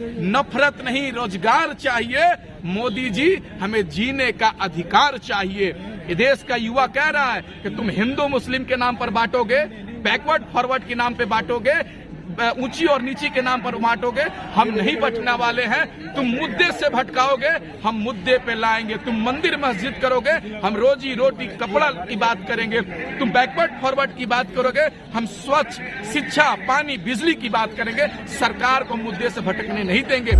नफरत नहीं, रोजगार चाहिए। मोदी जी, हमें जीने का अधिकार चाहिए। ये देश का युवा कह रहा है कि तुम हिंदू मुस्लिम के नाम पर बांटोगे, बैकवर्ड फॉरवर्ड के नाम पे बांटोगे, ऊंची और नीची के नाम पर बांटोगे। हम नहीं बंटने वाले हैं। तुम मुद्दे से भटकाओगे, हम मुद्दे पे लाएंगे। तुम मंदिर मस्जिद करोगे, हम रोजी रोटी कपड़ा की बात करेंगे। तुम बैकवर्ड फॉरवर्ड की बात करोगे, हम स्वच्छ शिक्षा पानी बिजली की बात करेंगे। सरकार को मुद्दे से भटकने नहीं देंगे।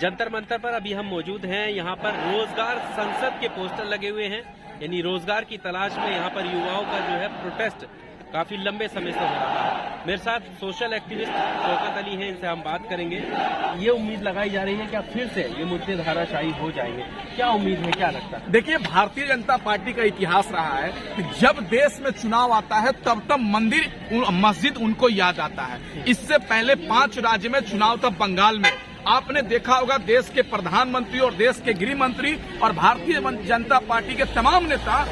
जंतर मंतर पर अभी हम मौजूद हैं। यहाँ पर रोजगार संसद के पोस्टर लगे हुए हैं, यानी रोजगार की तलाश में यहाँ पर युवाओं का जो है प्रोटेस्ट काफी लंबे समय से हो रहा है। मेरे साथ सोशल एक्टिविस्ट शौकत अली हैं, इनसे हम बात करेंगे। ये उम्मीद लगाई जा रही है कि अब फिर से ये मुद्दे धाराशाही हो जाएंगे, क्या उम्मीद है, क्या लगता है? देखिए, भारतीय जनता पार्टी का इतिहास रहा है कि जब देश में चुनाव आता है तब तब मंदिर मस्जिद उनको याद आता है। इससे पहले 5 राज्य में चुनाव था, बंगाल में। आपने देखा होगा देश के प्रधानमंत्री और देश के गृह मंत्री और भारतीय जनता पार्टी के तमाम नेता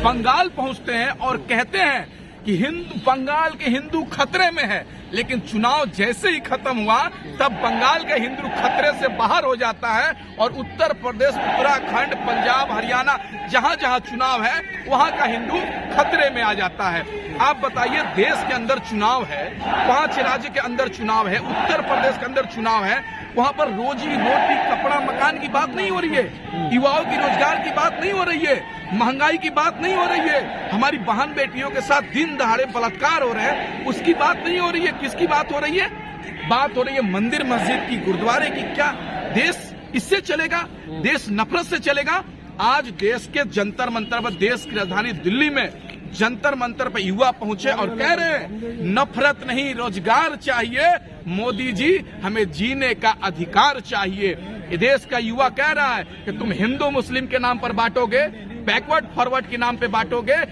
बंगाल पहुंचते हैं और कहते हैं कि बंगाल के हिंदू खतरे में है। लेकिन चुनाव जैसे ही खत्म हुआ तब बंगाल का हिंदू खतरे से बाहर हो जाता है और उत्तर प्रदेश, उत्तराखंड, पंजाब, हरियाणा, जहां जहां चुनाव है वहां का हिंदू खतरे में आ जाता है। आप बताइए, देश के अंदर चुनाव है, 5 राज्य के अंदर चुनाव है, उत्तर प्रदेश के अंदर चुनाव है, वहां पर रोजी रोटी कपड़ा मकान की बात नहीं हो रही है, युवाओं की रोजगार की बात नहीं हो रही है, महंगाई की बात नहीं हो रही है, हमारी बहन बेटियों के साथ दिन दहाड़े बलात्कार हो रहे हैं, उसकी बात नहीं हो रही है। किसकी बात हो रही है? बात हो रही है मंदिर मस्जिद की, गुरुद्वारे की। क्या देश इससे चलेगा? देश नफरत से चलेगा? आज देश के जंतर मंतर पर, देश की राजधानी दिल्ली में जंतर मंतर पर युवा पहुंचे और कह रहे हैं नफरत नहीं, रोजगार चाहिए। मोदी जी, हमें जीने का अधिकार चाहिए। ये देश का युवा कह रहा है कि तुम हिंदू मुस्लिम के नाम पर बांटोगे, बैकवर्ड फॉरवर्ड के नाम पे बांटोगे,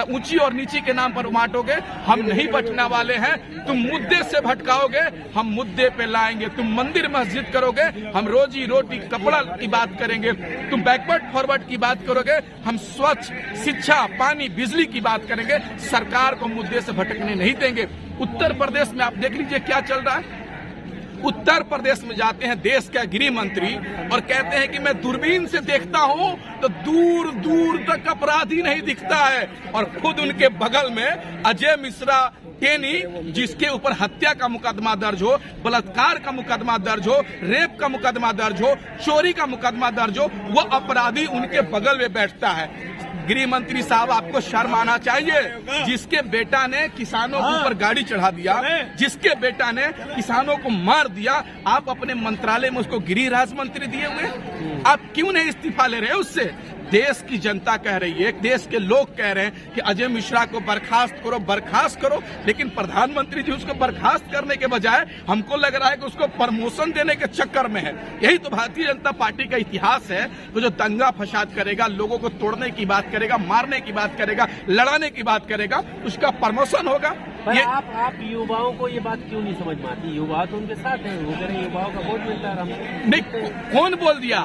ऊंची और नीची के नाम पर बांटोगे। हम नहीं बंटने वाले हैं। तुम मुद्दे से भटकाओगे, हम मुद्दे पे लाएंगे। तुम मंदिर मस्जिद करोगे, हम रोजी रोटी कपड़ा की बात करेंगे। तुम बैकवर्ड फॉरवर्ड की बात करोगे, हम स्वच्छ शिक्षा पानी बिजली की बात करेंगे। सरकार को मुद्दे से भटकने नहीं देंगे। उत्तर प्रदेश में आप देख लीजिए क्या चल रहा है। उत्तर प्रदेश में जाते हैं देश का गृह मंत्री और कहते हैं कि मैं दूरबीन से देखता हूं तो दूर दूर तक अपराधी नहीं दिखता है, और खुद उनके बगल में अजय मिश्रा टेनी, जिसके ऊपर हत्या का मुकदमा दर्ज हो, बलात्कार का मुकदमा दर्ज हो, रेप का मुकदमा दर्ज हो, चोरी का मुकदमा दर्ज हो, वो अपराधी उनके बगल में बैठता है। गृह मंत्री साहब, आपको शर्म आना चाहिए। जिसके बेटा ने किसानों के ऊपर गाड़ी चढ़ा दिया, जिसके बेटा ने किसानों को मार दिया, आप अपने मंत्रालय में उसको गृह राज्य मंत्री दिए हुए, आप क्यों नहीं इस्तीफा ले रहे? उससे देश की जनता कह रही है, देश के लोग कह रहे हैं कि अजय मिश्रा को बर्खास्त करो, बर्खास्त करो। लेकिन प्रधानमंत्री जी उसको बर्खास्त करने के बजाय हमको लग रहा है कि उसको प्रमोशन देने के चक्कर में है। यही तो भारतीय जनता पार्टी का इतिहास है। तो जो दंगा फसाद करेगा, लोगों को तोड़ने की बात करेगा, मारने की बात करेगा, लड़ाने की बात करेगा, उसका प्रमोशन होगा। ये आप युवाओं को ये बात क्यों नहीं समझ में आती? युवा तो उनके साथ है, वो कह रहे हैं युवाओं का वोट मिलता है। नहीं, कौन बोल दिया?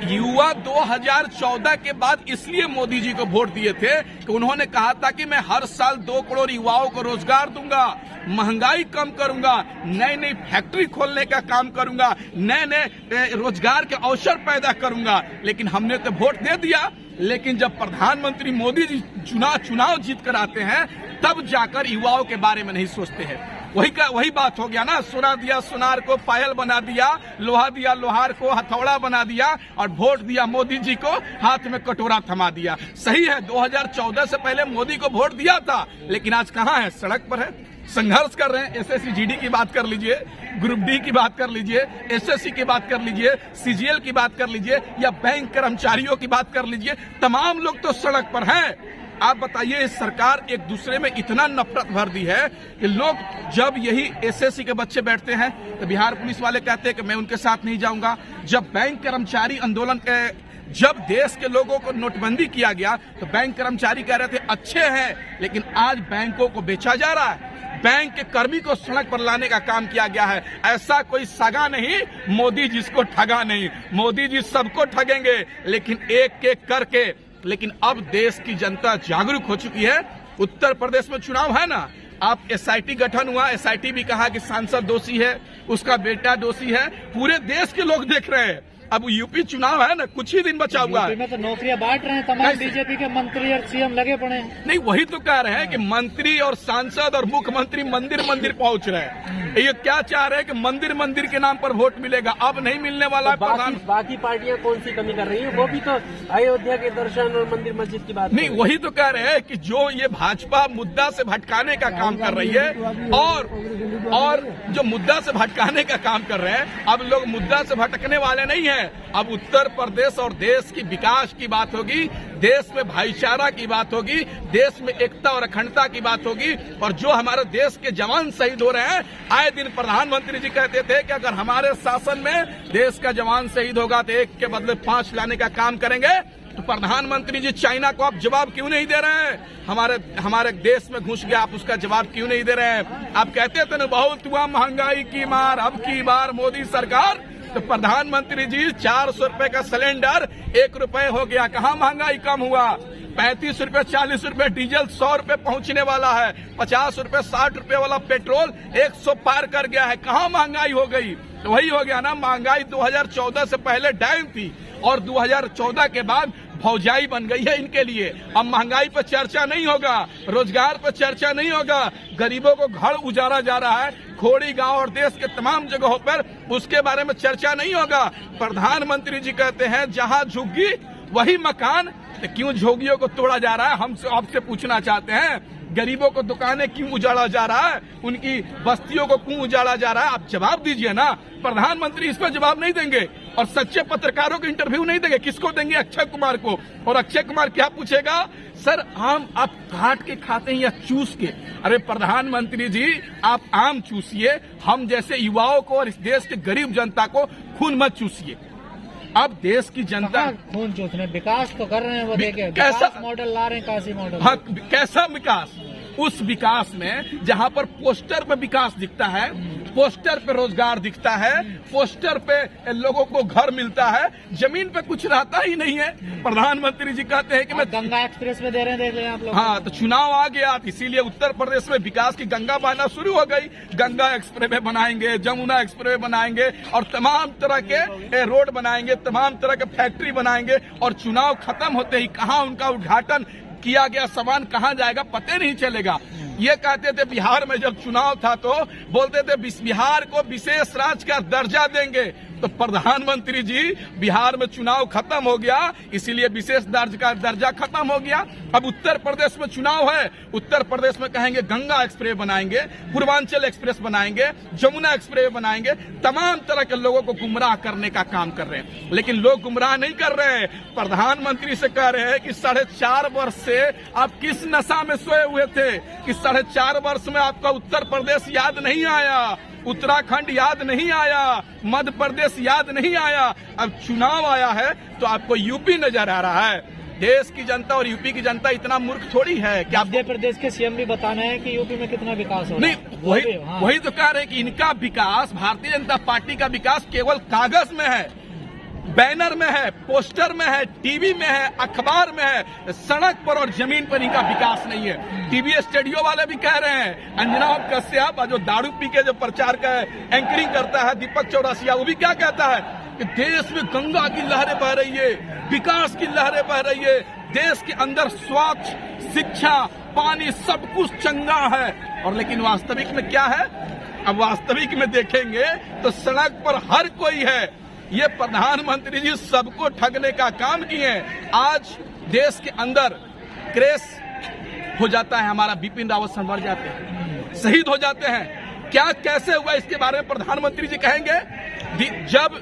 युवा 2014 के बाद इसलिए मोदी जी को वोट दिए थे कि उन्होंने कहा था कि मैं हर साल 2 करोड़ युवाओं को रोजगार दूंगा, महंगाई कम करूंगा, नई नई फैक्ट्री खोलने का काम करूंगा, नए नए रोजगार के अवसर पैदा करूंगा। लेकिन हमने तो वोट दे दिया, लेकिन जब प्रधानमंत्री मोदी जी चुनाव जीत कर आते हैं तब जाकर युवाओं के बारे में नहीं सोचते हैं। वही बात हो गया ना, सोना दिया सुनार को पायल बना दिया, लोहा दिया लोहार को हथौड़ा बना दिया, और वोट दिया मोदी जी को, हाथ में कटोरा थमा दिया। सही है, 2014 से पहले मोदी को वोट दिया था, लेकिन आज कहाँ है? सड़क पर है, संघर्ष कर रहे हैं। एसएससी जीडी की बात कर लीजिए, ग्रुप डी की बात कर लीजिए, एसएससी की बात कर लीजिए, सीजीएल की बात कर लीजिए, या बैंक कर्मचारियों की बात कर लीजिए, तमाम लोग तो सड़क पर हैं। आप बताइए, सरकार एक दूसरे में इतना नफरत भर दी है कि लोग, जब यही एसएससी के बच्चे बैठते हैं तो बिहार पुलिस वाले कहते हैं कि मैं उनके साथ नहीं जाऊंगा। जब बैंक कर्मचारी आंदोलन के, जब देश के लोगों को नोटबंदी किया गया तो बैंक कर्मचारी कह रहे थे अच्छे हैं, लेकिन आज बैंकों को बेचा जा रहा है, बैंक के कर्मी को सड़क पर लाने का काम किया गया है। ऐसा कोई सगा नहीं, मोदी जिसको ठगा नहीं। मोदी जी सबको ठगेंगे, लेकिन एक एक करके। लेकिन अब देश की जनता जागरूक हो चुकी है। उत्तर प्रदेश में चुनाव है ना, आप एसआईटी गठन हुआ, एसआईटी भी कहा कि सांसद दोषी है, उसका बेटा दोषी है, पूरे देश के लोग देख रहे हैं। अब यूपी चुनाव है ना, कुछ ही दिन बचा हुआ है। में तो नौकरियां बांट रहे हैं तमाम बीजेपी के मंत्री और सीएम लगे पड़े हैं। नहीं, वही तो कह रहे हैं कि मंत्री और सांसद और मुख्यमंत्री मंदिर मंदिर पहुंच रहे हैं। ये क्या चाह रहे हैं कि मंदिर मंदिर के नाम पर वोट मिलेगा, अब नहीं मिलने वाला है। बाकी पार्टियां कौन सी कमी कर रही है? वो भी तो अयोध्या के दर्शन और मंदिर मस्जिद की बात नहीं, वही तो कह रहे हैं कि जो ये भाजपा मुद्दा से भटकाने का काम कर रही है और जो मुद्दा से भटकाने का काम कर रहे हैं, अब लोग मुद्दा से भटकने वाले नहीं है। अब उत्तर प्रदेश और देश की विकास की बात होगी, देश में भाईचारा की बात होगी, देश में एकता और अखंडता की बात होगी। और जो हमारे देश के जवान शहीद हो रहे हैं, आए दिन प्रधानमंत्री जी कहते थे कि अगर हमारे शासन में देश का जवान शहीद होगा तो 1 के बदले 5 लाने का काम करेंगे। तो प्रधानमंत्री जी चाइना को आप जवाब क्यों नहीं दे रहे हैं? हमारे देश में घुस गया, आप उसका जवाब क्यों नहीं दे रहे हैं? आप कहते थे ना बहुत हुआ महंगाई की मार, अब की बार मोदी सरकार। तो प्रधानमंत्री जी 400 रुपए का सिलेंडर 1 रुपए हो गया, कहाँ महंगाई कम हुआ? 35 रुपए 40 रुपए डीजल 100 रुपए पहुंचने वाला है, 50 रुपए 60 रुपए वाला पेट्रोल 100 पार कर गया है, कहाँ महंगाई हो गई? तो वही हो गया ना, महंगाई 2014 से पहले डाउन थी और 2014 के बाद भौजाई बन गई है इनके लिए। अब महंगाई पर चर्चा नहीं होगा, रोजगार पर चर्चा नहीं होगा, गरीबों को घर उजाड़ा जा रहा है खोड़ी गांव और देश के तमाम जगहों पर, उसके बारे में चर्चा नहीं होगा। प्रधानमंत्री जी कहते हैं जहां झुग्गी वही मकान, तो क्यों झोगियों को तोड़ा जा रहा है? हम आपसे पूछना चाहते हैं, गरीबों को दुकानें क्यों उजाड़ा जा रहा है, उनकी बस्तियों को क्यों उजाड़ा जा रहा है? आप जवाब दीजिए ना। प्रधानमंत्री इस पर जवाब नहीं देंगे और सच्चे पत्रकारों को इंटरव्यू नहीं देंगे। किसको देंगे? अक्षय कुमार को। और अक्षय कुमार क्या पूछेगा? सर आम आप काट के खाते हैं या चूस के? अरे प्रधानमंत्री जी, आप आम चूसिए, हम जैसे युवाओं को और इस देश के गरीब जनता को खून मत चूसिए। अब देश की जनता खून चूस रहे, विकास तो कर रहे हैं। वो देखिए कैसा मॉडल ला रहे हैं, काशी मॉडल। हाँ, कैसा विकास? उस विकास में जहां पर पोस्टर पे विकास दिखता है, पोस्टर पे रोजगार दिखता है, पोस्टर पे लोगों को घर मिलता है, जमीन पे कुछ रहता ही नहीं है। प्रधानमंत्री जी कहते हैं कि मैं गंगा एक्सप्रेस में दे रहे हैं, देख लें आप लोग। हाँ, तो चुनाव आ गया, इसीलिए उत्तर प्रदेश में विकास की गंगा बहना शुरू हो गई। गंगा एक्सप्रेस वे बनाएंगे, जमुना एक्सप्रेस वे बनाएंगे और तमाम तरह के रोड बनाएंगे, तमाम तरह के फैक्ट्री बनाएंगे। और चुनाव खत्म होते ही कहाँ उनका उद्घाटन किया गया, सामान कहाँ जाएगा पता नहीं चलेगा। ये कहते थे बिहार में जब चुनाव था तो बोलते थे बिहार को विशेष राज्य का दर्जा देंगे। तो प्रधानमंत्री जी बिहार में चुनाव खत्म हो गया, इसीलिए विशेष राज्य का दर्जा खत्म हो गया। अब उत्तर प्रदेश में चुनाव है, उत्तर प्रदेश में कहेंगे गंगा एक्सप्रेस बनाएंगे, पूर्वांचल एक्सप्रेस बनाएंगे, जमुना एक्सप्रेस बनाएंगे, तमाम तरह के लोगों को गुमराह करने का काम कर रहे हैं। लेकिन लोग गुमराह नहीं कर रहे हैं, प्रधानमंत्री से कह रहे हैं कि 4.5 वर्ष से आप किस नशा में सोए हुए थे कि 4.5 वर्ष में आपका उत्तर प्रदेश याद नहीं आया, उत्तराखंड याद नहीं आया, मध्य प्रदेश याद नहीं आया। अब चुनाव आया है तो आपको यूपी नजर आ रहा है। देश की जनता और यूपी की जनता इतना मूर्ख थोड़ी है कि मध्य प्रदेश के सीएम भी बताना है कि यूपी में कितना विकास हो रहा है। नहीं, वही तो कह रहे हैं कि इनका विकास, भारतीय जनता पार्टी का विकास केवल कागज में है, बैनर में है, पोस्टर में है, टीवी में है, अखबार में है, सड़क पर और जमीन पर इनका विकास नहीं है। टीवी स्टूडियो वाले भी कह रहे हैं, अंजना कश्यप जो दारू पी के जो प्रचार का एंकरिंग करता है, दीपक चौरसिया, वो भी क्या कहता है कि देश में गंगा की लहरें बह रही है, विकास की लहरें बह रही है, देश के अंदर स्वच्छ शिक्षा, पानी, सब कुछ चंगा है। और लेकिन वास्तविक में क्या है? अब वास्तविक में देखेंगे तो सड़क पर हर कोई है। ये प्रधानमंत्री जी सबको ठगने का काम किए हैं। आज देश के अंदर क्रैश हो जाता है, हमारा बिपिन रावत सर मर जाते हैं, शहीद हो जाते हैं। क्या कैसे हुआ इसके बारे में प्रधानमंत्री जी कहेंगे। जब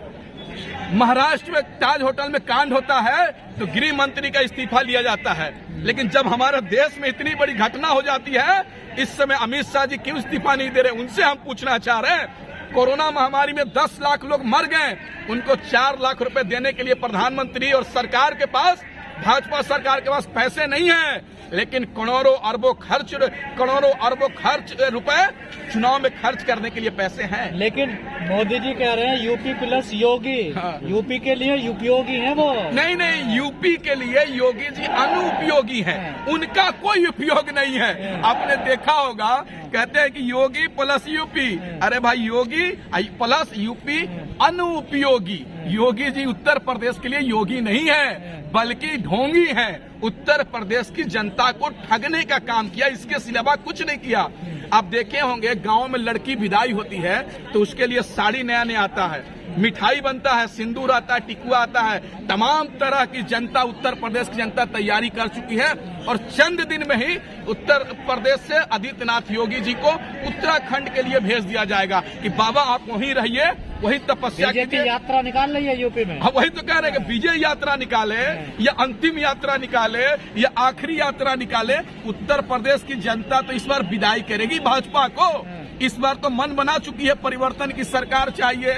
महाराष्ट्र में ताज होटल में कांड होता है तो गृह मंत्री का इस्तीफा लिया जाता है, लेकिन जब हमारे देश में इतनी बड़ी घटना हो जाती है, इस समय अमित शाह जी क्यों इस्तीफा नहीं दे रहे? उनसे हम पूछना चाह रहे हैं। कोरोना महामारी में 10 लाख लोग मर गए, उनको 4 लाख रुपए देने के लिए प्रधानमंत्री और सरकार के पास भाजपा सरकार के पास पैसे नहीं है, लेकिन करोड़ों अरबों खर्च रुपए चुनाव में खर्च करने के लिए पैसे हैं। लेकिन मोदी जी कह रहे हैं यूपी प्लस योगी। हाँ। यूपी के लिए उपयोगी है वो। नहीं, यूपी के लिए योगी जी अनुपयोगी हैं, उनका कोई उपयोग नहीं है। आपने देखा होगा, कहते हैं कि योगी प्लस यूपी। अरे भाई, योगी प्लस यूपी अनुपयोगी। योगी जी उत्तर प्रदेश के लिए योगी नहीं है, बल्कि ढोंगी हैं। उत्तर प्रदेश की जनता को ठगने का काम किया, इसके सिवा कुछ नहीं किया। आप देखे होंगे, गांव में लड़की विदाई होती है तो उसके लिए साड़ी नया नया आता है, मिठाई बनता है, सिंदूर आता है, टिकुआ आता है। तमाम तरह की जनता, उत्तर प्रदेश की जनता तैयारी कर चुकी है और चंद दिन में ही उत्तर प्रदेश से आदित्यनाथ योगी जी को उत्तराखंड के लिए भेज दिया जाएगा कि बाबा आप वहीं रहिए, वही तपस्या कीजिए। यात्रा निकाल रही है यूपी में। हम वही तो कह रहे हैं कि विजय यात्रा निकाले या अंतिम यात्रा निकाले या आखिरी यात्रा निकाले, उत्तर प्रदेश की जनता तो इस बार विदाई करेगी भाजपा को। इस बार तो मन बना चुकी है, परिवर्तन की सरकार चाहिए,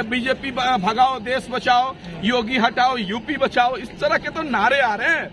बीजेपी भगाओ, देश बचाओ, योगी हटाओ, यूपी बचाओ, इस तरह के तो नारे आ रहे हैं।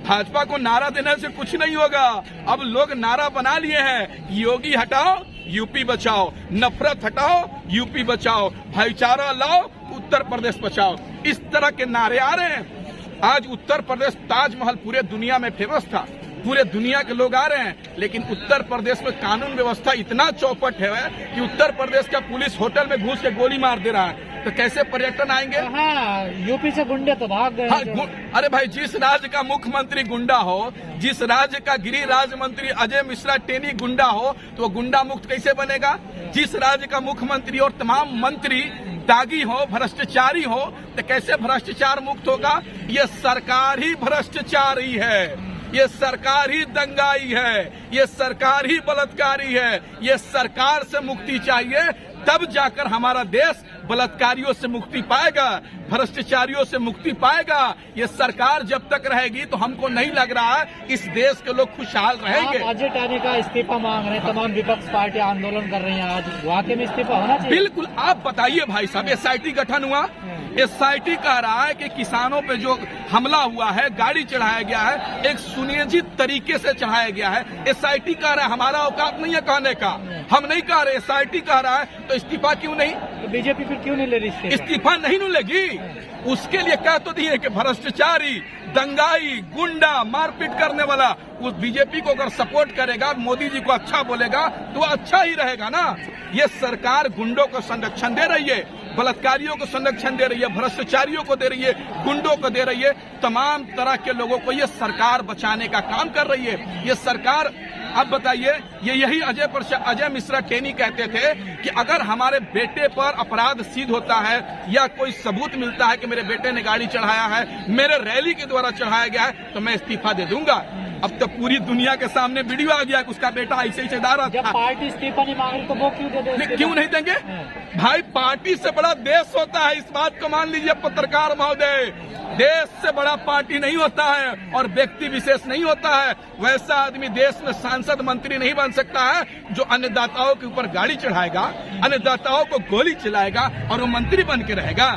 भाजपा को नारा देने से कुछ नहीं होगा। अब लोग नारा बना लिए हैं, योगी हटाओ, यूपी बचाओ, नफरत हटाओ, यूपी बचाओ, भाईचारा लाओ, उत्तर प्रदेश बचाओ, इस तरह के नारे आ रहे हैं। आज उत्तर प्रदेश ताजमहल पूरे दुनिया में फेमस था, पूरे दुनिया के लोग आ रहे हैं, लेकिन उत्तर प्रदेश में कानून व्यवस्था इतना चौपट है कि उत्तर प्रदेश का पुलिस होटल में घुस के गोली मार दे रहा है, तो कैसे पर्यटन आएंगे? हाँ, यूपी से गुंडे तो भाग गए। हाँ, अरे भाई, जिस राज्य का मुख्यमंत्री गुंडा हो, जिस राज्य का गृह राज्य मंत्री अजय मिश्रा टेनी गुंडा हो, तो वो गुंडा मुक्त कैसे बनेगा? जिस राज्य का मुख्यमंत्री और तमाम मंत्री दागी हो, भ्रष्टाचारी हो, तो कैसे भ्रष्टाचार मुक्त होगा? ये सरकार ही भ्रष्टाचारी है, ये सरकार ही दंगाई है, ये सरकार ही बलात्कारी है। ये सरकार से मुक्ति चाहिए, तब जाकर हमारा देश बलात्कारियों से मुक्ति पाएगा, भ्रष्टाचारियों से मुक्ति पाएगा। ये सरकार जब तक रहेगी तो हमको नहीं लग रहा है इस देश के लोग खुशहाल रहेंगे। अजय टानी का इस्तीफा मांग रहे हैं, तमाम विपक्ष पार्टी आंदोलन कर रही हैं, आज वाकई में इस्तीफा होना चाहिए? बिल्कुल। आप बताइए भाई साहब, एसआईटी गठन हुआ, एसआईटी कह रहा है कि किसानों पे जो हमला हुआ है, गाड़ी चढ़ाया गया है, एक सुनियोजित तरीके से चढ़ाया गया है। एसआईटी कह रहा है, हमारा औकात नहीं है कहने का, हम नहीं कह रहे, एसआईटी कह रहा है, तो इस्तीफा क्यों नहीं? तो बीजेपी फिर क्यों नहीं ले रही इस्तीफा? नहीं लेगी। उसके लिए कह तो दिए कि भ्रष्टाचारी, दंगाई, गुंडा, मारपीट करने वाला, उस बीजेपी को अगर सपोर्ट करेगा, मोदी जी को अच्छा बोलेगा, तो अच्छा ही रहेगा ना। ये सरकार गुंडों को संरक्षण दे रही है, बलात्कारियों को संरक्षण दे रही है, भ्रष्टाचारियों को दे रही है, गुंडों को दे रही है, तमाम तरह के लोगों को ये सरकार बचाने का काम कर रही है। ये सरकार, अब बताइए, ये यही अजय मिश्रा टेनी कहते थे कि अगर हमारे बेटे पर अपराध सिद्ध होता है या कोई सबूत मिलता है कि मेरे बेटे ने गाड़ी चढ़ाया है, मेरे रैली के द्वारा चढ़ाया गया है, तो मैं इस्तीफा दे दूंगा। अब तो पूरी दुनिया के सामने वीडियो आ गया कि उसका बेटा ऐसे ही चढ़ा रहा था। जब पार्टी इस्तीफा नहीं मांग रही तो वो क्यों दे दे? क्यों नहीं देंगे भाई? पार्टी से बड़ा देश होता है, इस बात को मान लीजिए पत्रकार महोदय। देश से बड़ा पार्टी नहीं होता है और व्यक्ति विशेष नहीं होता है। वैसा आदमी देश में सांसद मंत्री नहीं बन सकता है जो अन्नदाताओं के ऊपर गाड़ी चढ़ाएगा, अन्नदाताओं को गोली चलाएगा और वो मंत्री बन के रहेगा।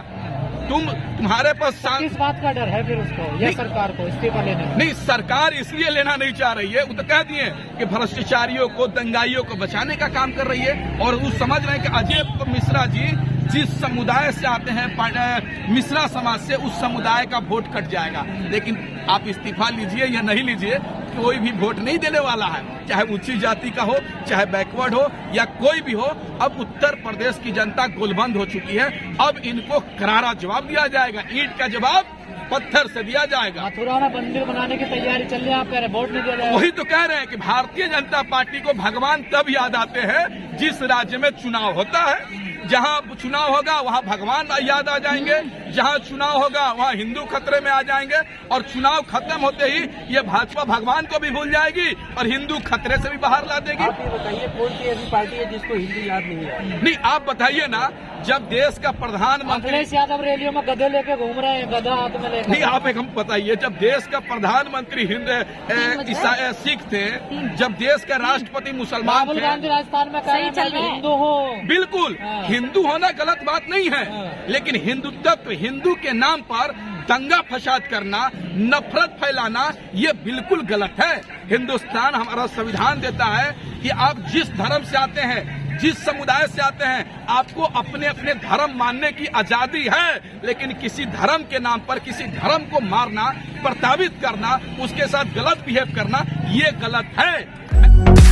तुम्हारे पास किस बात का डर है फिर उसको या सरकार को इस्तीफा लेने? नहीं, सरकार इसलिए लेना नहीं चाह रही है, वो तो कह दिए कि भ्रष्टाचारियों को, दंगाइयों को बचाने का काम कर रही है। और वो समझ रहे हैं कि अजय मिश्रा जी जिस समुदाय से आते हैं, मिश्रा समाज से, उस समुदाय का वोट कट जाएगा। लेकिन आप इस्तीफा लीजिए या नहीं लीजिए, कोई भी वोट नहीं देने वाला है, चाहे ऊंची जाति का हो, चाहे बैकवर्ड हो या कोई भी हो। अब उत्तर प्रदेश की जनता गोलबंद हो चुकी है, अब इनको करारा जवाब दिया जाएगा, ईंट का जवाब पत्थर से दिया जाएगा। मथुरा में मंदिर बनाने की तैयारी चल रही है, आप कह रहे हैं वोट नहीं दिया जाएगा? वही तो कह रहे हैं कि भारतीय जनता पार्टी को भगवान तब याद आते हैं जिस राज्य में चुनाव होता है। जहां चुनाव होगा वहां भगवान याद आ जाएंगे, जहां चुनाव होगा वहां हिंदू खतरे में आ जाएंगे, और चुनाव खत्म होते ही ये भाजपा भगवान को भी भूल जाएगी और हिंदू खतरे से भी बाहर ला देगी। आप ये बताइए, कौन सी ऐसी पार्टी है जिसको हिंदू याद नहीं है? नहीं, आप बताइए ना, जब देश का प्रधानमंत्री, अखिलेश यादव रैलियों में गधे लेके घूम रहे हैं, गधा हाथ में लेकर। नहीं, आप एक हम बताइए, जब देश का प्रधानमंत्री सिख थे, जब देश का राष्ट्रपति मुसलमान राहुल थे, गांधी राजस्थान में कह रहे हैं मैं हिंदू हूँ। बिल्कुल, हिंदू होना गलत बात नहीं है, लेकिन हिंदुत्व, हिंदू के नाम पर दंगा फसाद करना, नफरत फैलाना, ये बिल्कुल गलत है। हिंदुस्तान, हमारा संविधान देता है कि आप जिस धर्म से आते हैं, जिस समुदाय से आते हैं, आपको अपने अपने धर्म मानने की आजादी है, लेकिन किसी धर्म के नाम पर किसी धर्म को मारना, प्रताड़ित करना, उसके साथ गलत बिहेव करना, ये गलत है।